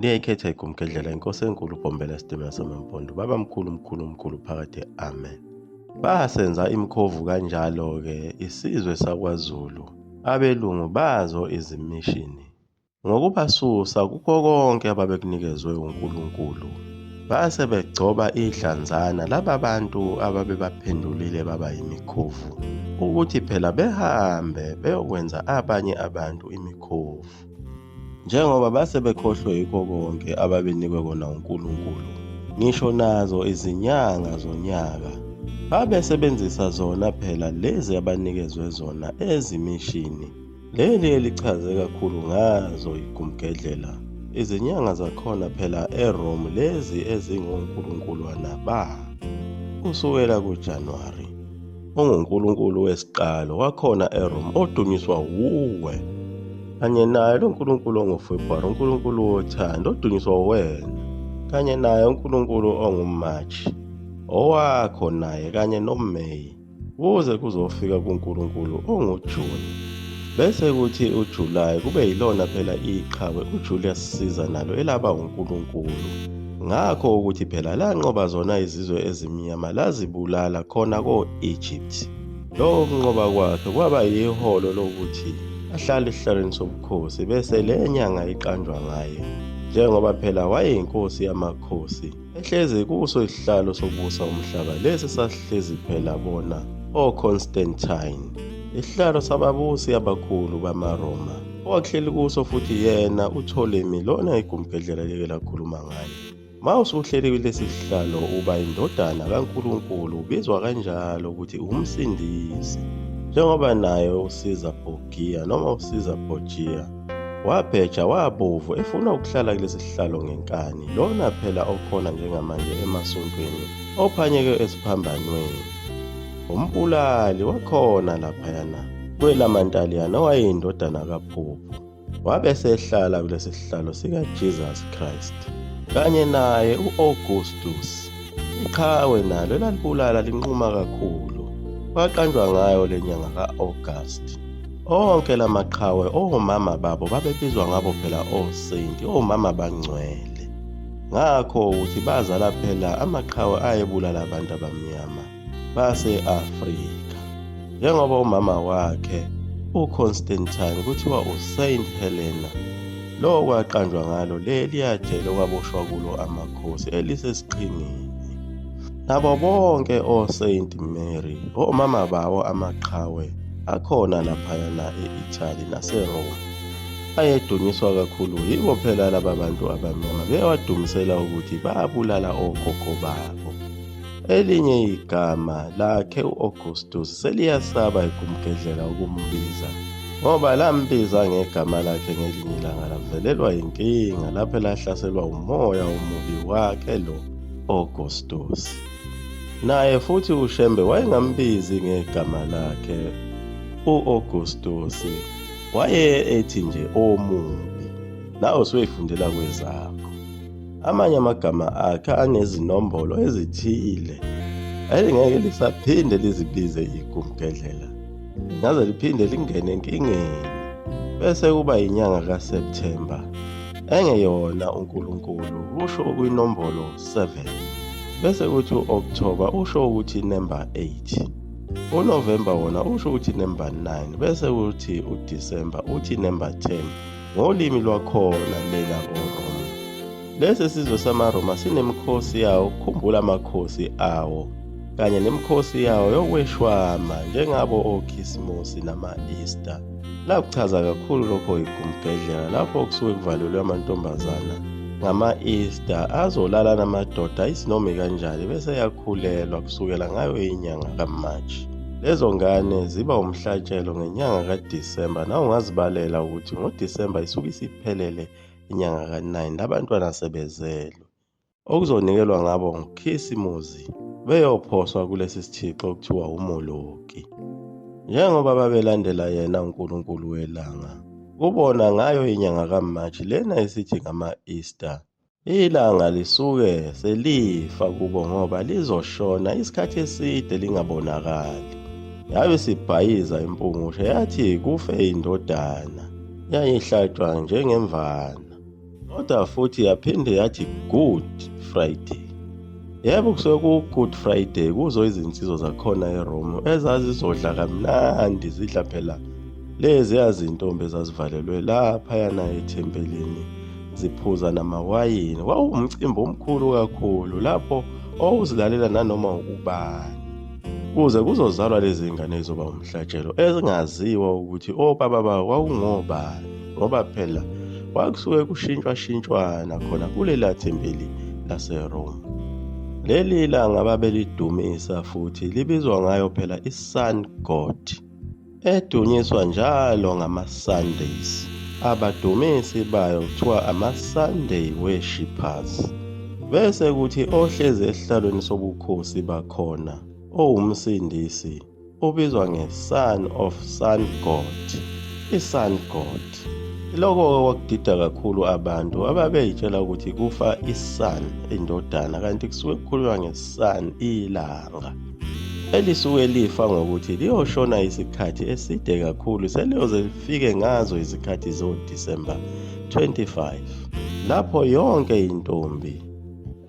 Liyayikhetha igumgedlela inkosi enkulu uBhombela Sitimela Samampondo, baba mkhulu phakathi, amen. Basenza imikhovu kanjalo-ke isizwe sakwaZulu, abelungu bazo izimishini. Ngokubasusa kukho konke ababekunikezwe uNkulunkulu, base begcoba idlanzana laba bantu ababebaphendulile baba yimikhovu, ukuthi phela behambe beyokwenza abanye abantu imikhovu. Njengoba base bekhohlwe yikho konke ababenikwe kona uNkulunkulu, ngisho nazo izinyanga zonyaka babesebenzisa zona phela lezi abanikezwe zona ezimishini. Leli elichaze kakhulu ngazo igumgedlela, izinyanga zakhona phela eRome lezi ezingonkulunkuluwana babo. Kusukela kuJanuwari, ungunkulunkulu wesiqalo wakhona eRome odunyiswa wuwe, kanye naye lo nkulunkulu onguFebruwari, unkulunkulu wothando odunyiswa wena, kanye naye unkulunkulu onguMashi owakho naye, kanye noMeyi, kuze kuzofika kunkulunkulu onguJuni. Bese kuthi uJulayi kube yilona phela iqhawe uJulius Caesar nalo elaba unkulunkulu. Ngakho ukuthi phela lanqoba zona izizwe ezimnyama lazibulala khona ko-Egypt. Lokho kunqoba kwakhe kwaba yiholo lokuthi ahlale esihlalweni sobukhosi, bese le nyanga iqanjwa ngaye, njengoba phela wayeyinkosi yamakhosi, ehlezi kuso isihlalo sokubusa umhlaba lesi sasihlezi phela bona oConstantine, isihlalo sababusi abakhulu bamaRoma, owakuhleli kuso futhi yena uPtolemy, lona igumgedlela like lakhuluma ngaye. Ma usuhleli kulesi sihlalo uba indodana kaNkulunkulu, ubizwa kanjalo ukuthi umsindisi, njengoba naye uCaesar Borgia noma uCaesar Borgia wabheja wabovu efuna ukuhlala kulesi sihlalo ngenkani, lona phela okhona njengamanje emasontweni ophanyeke esiphambanweni. Umbulali wakhona laphayana kwelamantaliyana owayeyindodana kaPhuphu, wabe sehlala kulesi sihlalo sikaJesus Christ, kanye naye u-Augustus. Iqhawe nalo elalibulala linquma kakhulu, kwaqanjwa ngayo le nyanga ka-August. Onke lamaqhawe omama babo babebizwa ngabo phela oSaint, omama bangcwele. Ngakho ukuthi bazala phela amaqhawe ayebulala abantu abamnyama base-Afrika, njengoba umama wakhe uConstantine kuthiwa uSaint Helena, lo kwaqanjwa ngalo leli yajele okwaboshwa kulo amakhosi elisesiqhingini. Nabo bonke oSaint Mary, omama bawo amaqhawe akhona laphayana e-Italy naseRome, ayedunyiswa kakhulu yibo phela laba bantu abamnyama, bewadumisela ukuthi babulala okhokho babo. Elinye igama lakhe u-Augustus seliyasaba igumgedlela ukumbiza, ngoba lambiza ngegama lakhe ngelinye ilanga lavelelwa inkinga lapho lahlaselwa umoya omubi wakhe lo Augustus. Naye futhi uShembe wayengambizi ngegama lakhe u-Augustus, waye ethi nje omubi. Nawe usuyifundela kwezakho. Amanye amagama akhe anezinombolo ezithile elingeke lisaphinde lizibize igumgedlela, ngaze liphinde lingene enkingeni. Bese kuba inyanga kaSeptember engeyona uNkulunkulu, usho kuyinombolo 7. Bese kuthi u-October usho ukuthi number 8. uNovember wona usho ukuthi number 9. Bese kuthi uDisemba uthi number 10 ngolimi lwakhona lela oRoma. Lesi sizwe samaRoma sinemikhosi yawo, kukhumbula amakhosi awo, kanye nemikhosi yawo yokweshwama njengabo oKhisimusi nama-Easter. La kuchaza kakhulu lokho igumgedlela, lapho kusuke kuvalelwe amantombazana ngama-Easter azolala namadoda isinome kanjani, bese yakhulelwa kusukela ngayo inyanga kaMashi. Lezo ngane ziba umhlatshelo ngenyanga kaDisemba, na ungazibalela ukuthi ngoDisemba isuke isiphelele inyanga ka-9 labantwana sebezelwe, okuzonikelwa ngabo ngoKhisimusi beyophoswa kulesi sithixo okuthiwa uMoloki. Njengoba babelandela yena uNkulunkulu welanga, kubona ngayo inyanga kaMashi lena esithi ngama-Easter, ilanga lisuke selifa kubo ngoba lizoshona isikhathi eside lingabonakali. Yabe sibhayiza impungushe yathi kufe indodana, yayihlatshwa njengemvana. kodwa futhi yaphinde yathi Good Friday. Yebo, kusuke ku-Good Friday kuzo izinsizwa zakhona eRome ezazizodla kamnandi zidla phela leziya zintombi ezazivalelwe laphayana ethempelini ziphuza namawayini. Kwawumcimbi omkhulu kakhulu lapho owuzilalela nanoma ubani, kuze kuzozalwa lezi ngane ezoba umhlatshelo ezingaziwa ukuthi obaba bawo kwakungobani, ngoba phela kwakusuke kushintshwa-shintshwana khona kulela thempeli laseRome. Leli langa babelidumisa futhi libizwa ngayo phela i-Sun God, edunyiswa njalo ngama-Sundays. Abadumisi bayo kuthiwa ama-Sunday worshippers. Bese kuthi ohlezi esihlalweni sobukhosi bakhona owumsindisi ubizwa nge-Son of Sun God, i-Sun God. Lokho kwakudida kakhulu abantu ababeyitshela ukuthi kufa i-sun, indodana, kanti kusuke kukhulunywa nge-sun, ilanga, elisuke lifa ngokuthi liyoshona isikhathi eside kakhulu seliyoze lifike ngazo izikhathi zo-December 25, lapho yonke intombi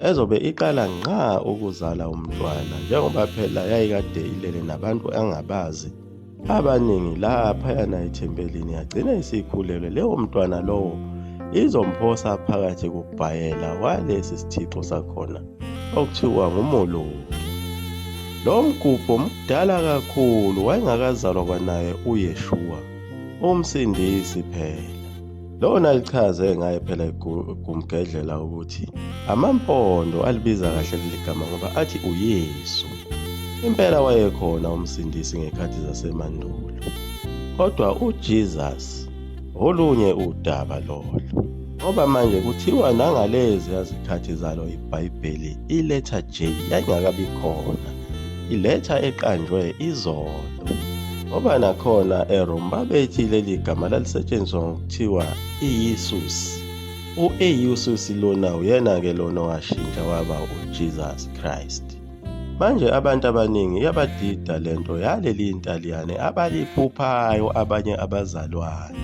ezobe iqala ngqa ukuzala umntwana, njengoba phela yayikade ilele nabantu angabazi abaningi laphayana ethempelini. Yagcina isikhulelwe leyo mntwana lowo izomphosa phakathi kubhayela walesi sithixo sakhona okuthiwa ngumoloki. Lo mgubho mdala kakhulu, wayengakazalwa kwanaye uYeshua, umsindisi phela. Lona lichaze ngaye phela kumgedlela ukuthi amampondo alibiza kahle leli gama ngoba athi uYesu. Impela wayekhona umsindisi ngekhathi zasemandulo, kodwa uJesus olunye udaba lolo, ngoba manje kuthiwa nangalezi zikhathi zalo iBhayibheli iletha J yayingakabi khona, iletha eqanjwe izolo, ngoba nakhona eRome babethi leli gama lalisetshenziswa ngokuthiwa iYesus. U-Yesus lona uyena-ke lona washintsha waba uJesus Christ. Manje abantu abaningi yabadida lento yaleli intaliyane abaliphuphayo abanye abazalwane,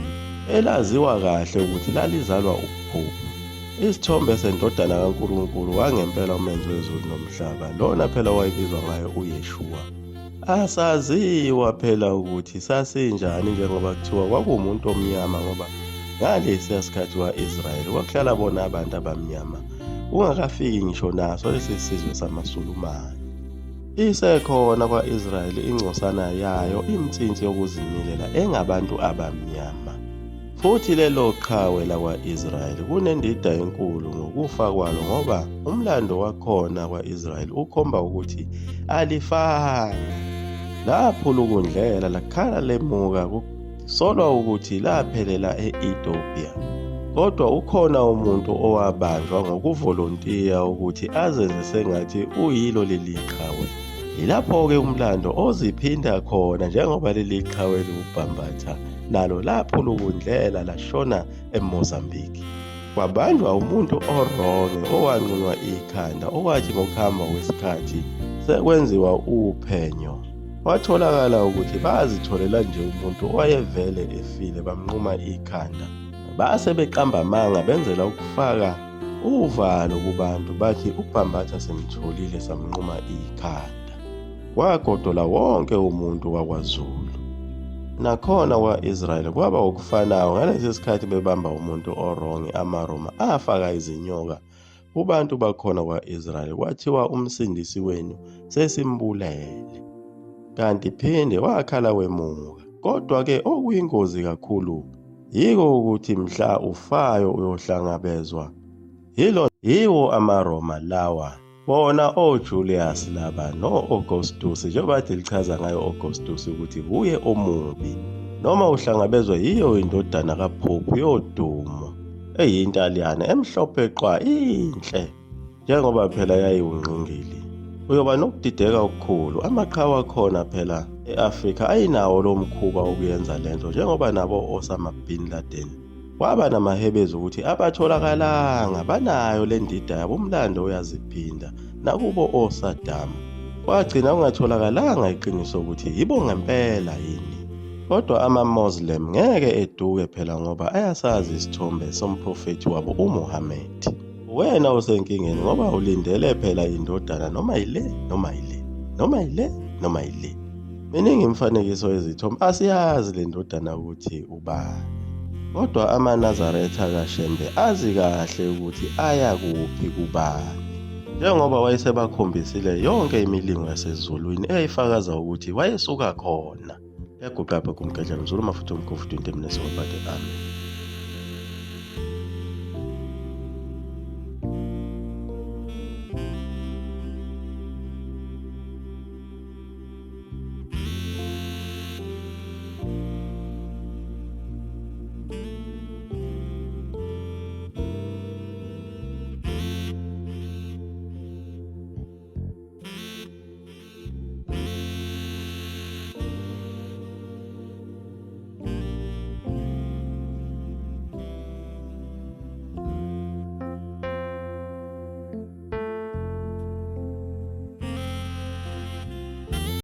elaziwa kahle ukuthi lalizalwa ubuphuphu, isithombe sendodana kaNkulunkulu wangempela umenzi wezulu nomhlaba, lona phela wayebizwa ngayo uYeshua. Asaziwa phela ukuthi sasinjani njengoba kuthiwa kwakuwumuntu omnyama, ngoba ngalesiya sikhathi wa-Israyeli kwakuhlala bona abantu abamnyama kungakafiki ngisho naso lesi sizwe samaSulumane. Isekhona kwa-Israyeli ingcosana yayo imtsinsi yokuzimilela engabantu abamnyama. Futhi lelo qhawe lakwa-Israyeli kunendida enkulu ngokufa kwalo, ngoba umlando wakhona kwa-Israyeli ukhomba ukuthi alifani. Laphula ukundlela lakhala lemuka kusolwa ukuthi laphelela e-Ethiopia, kodwa ukhona umuntu owabanjwa ngokuvolontiya ukuthi azenze sengathi uyilo leli qhawe. Yilapho-ke umlando oziphinda khona, njengoba leli qhawe liwubhambatha nalo laphula ukundlela lashona eMozambique. Kwabanjwa umuntu oronge owanqunywa ikhanda, okwathi ngokuhamba kwesikhathi sekwenziwa uphenyo watholakala ukuthi bazitholela nje umuntu owayevele efile, bamnquma ikhanda. Base beqamba amanga benzela ukufaka uvalo kubantu, bathi uBhambatha semtholile samnquma ikhanda. Kwagodola wonke umuntu wakwaZulu. Nakhona kwa-Israyeli kwaba ukufanayo. Ngalesi sikhathi bebamba umuntu orongi, amaRoma afaka izinyoka kubantu bakhona kwa-Israyeli, kwathiwa umsindisi wenu sesimbulele, kanti phinde wakhala wemuka. Kodwa-ke okuyingozi kakhulu yiko ukuthi mhla ufayo uyohlangabezwa yiwo amaRoma lawa, bona oJulius laba no-Augustus, njengoba lichaza ngayo Augustus ukuthi uye omubi, noma uhlangabezwa yiyo indodana kaPope yodumo eyintaliyane emhlophe qwa inhle, njengoba phela yayiwungqingili. Uyoba nokudideka okukhulu. Amaqhawe akhona phela e-Afrika ayinawo lo mkhuba wokuyenza lento, njengoba nabo Osama bin Laden kwaba namahebezo ukuthi abatholakalanga banayo le ndida yabo. Umlando uyaziphinda nakubo oSaddam kwagcina kungatholakalanga iqiniso ukuthi yibo ngempela yini. Kodwa ama-Muslim ngeke eduke phela ngoba ayasazi isithombe somprofethi wabo uMuhammad. Wena usenkingeni ngoba ulindele phela indodana noma yile noma yile noma yile noma yile. Miningi imifanekiso yezithombe asiyazi le ndodana ukuthi ubani. Kodwa amaNazaretha kaShembe azi kahle ukuthi aya kuphi kubani. Njengoba wayesebakhombisile yonke imilingo yasezulwini eyayifakaza ukuthi wayesuka khona. Yaguqa apha kumgadla mzulu mafutha umkhofu 20 minutes ngobade. Amen.